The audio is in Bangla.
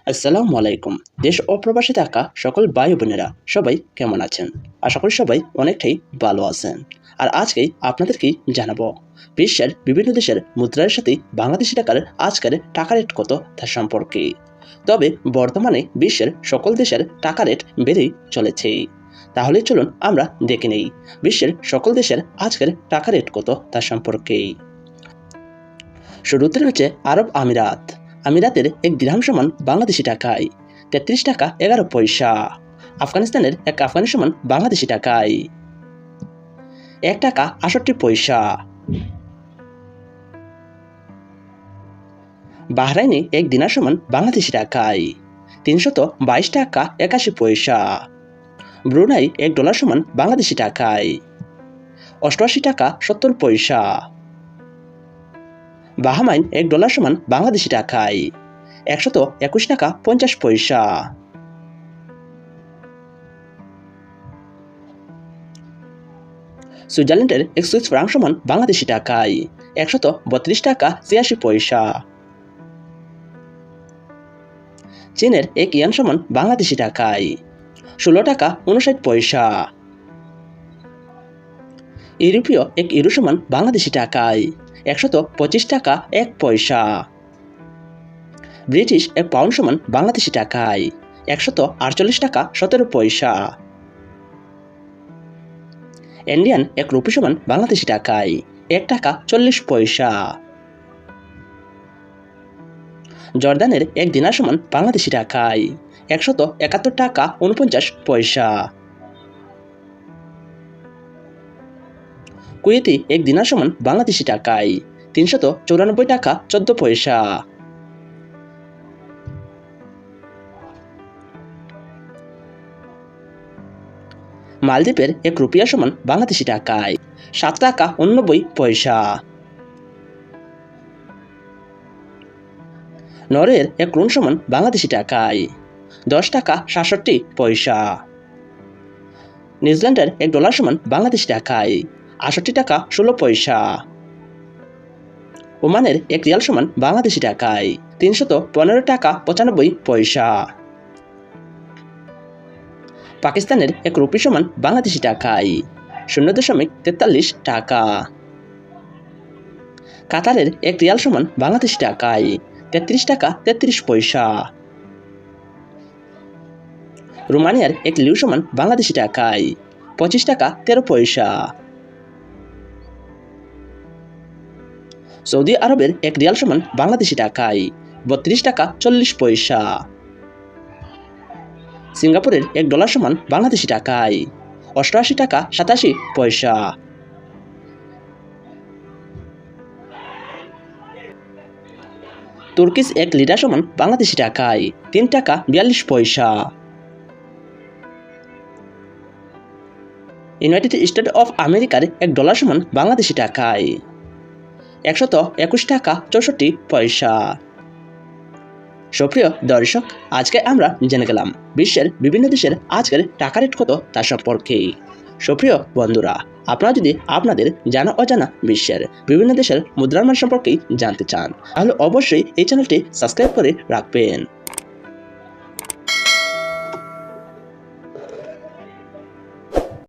আসসালামু আলাইকুম। দেশ ও প্রবাসে থাকা সকল ভাই বোনেরা সবাই কেমন আছেন? আশা করি সবাই অনেকটাই ভালো আছেন। আর আজকেই আপনাদেরকে জানাবো বিশ্বের বিভিন্ন দেশের মুদ্রার সাথে বাংলাদেশি টাকার আজকের টাকা রেট কত তা সম্পর্কে। তবে বর্তমানে বিশ্বের সকল দেশের টাকা রেট বেড়েই চলেছে। তাহলে চলুন আমরা দেখে নেই বিশ্বের সকল দেশের আজকের টাকা রেট কত তা সম্পর্কে। শুরুতে রয়েছে আরব আমিরাত। আমিরাতের এক দিরহাম সমান বাংলাদেশি টাকায় ৩৩ টাকা ১১ পয়সা। আফগানিস্তানের এক আফগানি সমান বাংলাদেশি টাকায় ১ টাকা ৬৮ পয়সা। বাহরাইনে এক দিনার সমান বাংলাদেশি টাকায় ৩২২ টাকা ৮১ পয়সা। ব্রুনাই $১ সমান বাংলাদেশি টাকায় ৮৮ টাকা ৭০ পয়সা। বাহামাইন $1 সমান বাংলাদেশি টাকায় ১২১ টাকা ৫০ পয়সা। সুইজারল্যান্ডের এক সুইস ফ্রাঙ্ক সমান বাংলাদেশি টাকায় ১৩২ টাকা ৮৬ পয়সা। চীনের এক ইয়ান সমান বাংলাদেশি টাকায় ১৬ টাকা ৫৯ পয়সা। ইউরোপীয় এক ইউরো সমান বাংলাদেশি টাকায় ১২৫ টাকা ১ পয়সা। ব্রিটিশ এক পাউন্ড সমান বাংলাদেশি টাকায় ১৪৮ টাকা ১৭ পয়সা। ইন্ডিয়ান এক রুপি সমান বাংলাদেশি টাকায় ১ টাকা ৪০ পয়সা। জর্দানের এক দিনার সমান বাংলাদেশি টাকায় ১৭১ টাকা ৪৯ পয়সা। কুয়েতি এক দিনার সমান বাংলাদেশি টাকায় ৩৯৪ টাকা ১৪ পয়সা। মালদ্বীপের এক রুপিয়া সমান বাংলাদেশি টাকায় ৭ টাকা ৮৯ পয়সা। নরওয়ের এক ক্রোন সমান বাংলাদেশি টাকায় ১০ টাকা ৬৭ পয়সা। নিউজিল্যান্ডের $১ সমান বাংলাদেশি টাকায় ৬৮ টাকা ১৬ পয়সা। ওমানের এক রিয়াল সমান বাংলাদেশি টাকায় ৩১৫ টাকা ৯৫ পয়সা। পাকিস্তানের এক রুপি সমান বাংলাদেশি টাকায় ০.৪৩ টাকা। কাতারের এক রিয়াল সমান বাংলাদেশি টাকায় ৩৩ টাকা ৩৩ পয়সা। রোমানিয়ার এক লিউ সমান বাংলাদেশি টাকায় ২৫ টাকা ১৩ পয়সা। সৌদি আরবের এক রিয়াল সমান বাংলাদেশি টাকায় ৩২ টাকা ৪০ পয়সা। সিঙ্গাপুরের $১ সমান বাংলাদেশি টাকায় ৮৮ টাকা ৮৭ পয়সা। তুর্কিশ এক লিরা সমান বাংলাদেশি টাকায় ৩ টাকা ৪২ পয়সা। ইউনাইটেড স্টেট অফ আমেরিকার $১ সমান বাংলাদেশি টাকায় ১২১ টাকা ৬৪ পয়সা। সুপ্রিয় দর্শক, আজকে আমরা জেনে গেলাম বিশ্বের বিভিন্ন দেশের আজকের টাকা রেট কত তা সম্পর্কে। সুপ্রিয় বন্ধুরা, আপনারা যদি আপনাদের জানা অজানা বিশ্বের বিভিন্ন দেশের মুদ্রার মান সম্পর্কে জানতে চান তাহলে অবশ্যই এই চ্যানেলটি সাবস্ক্রাইব করে রাখবেন।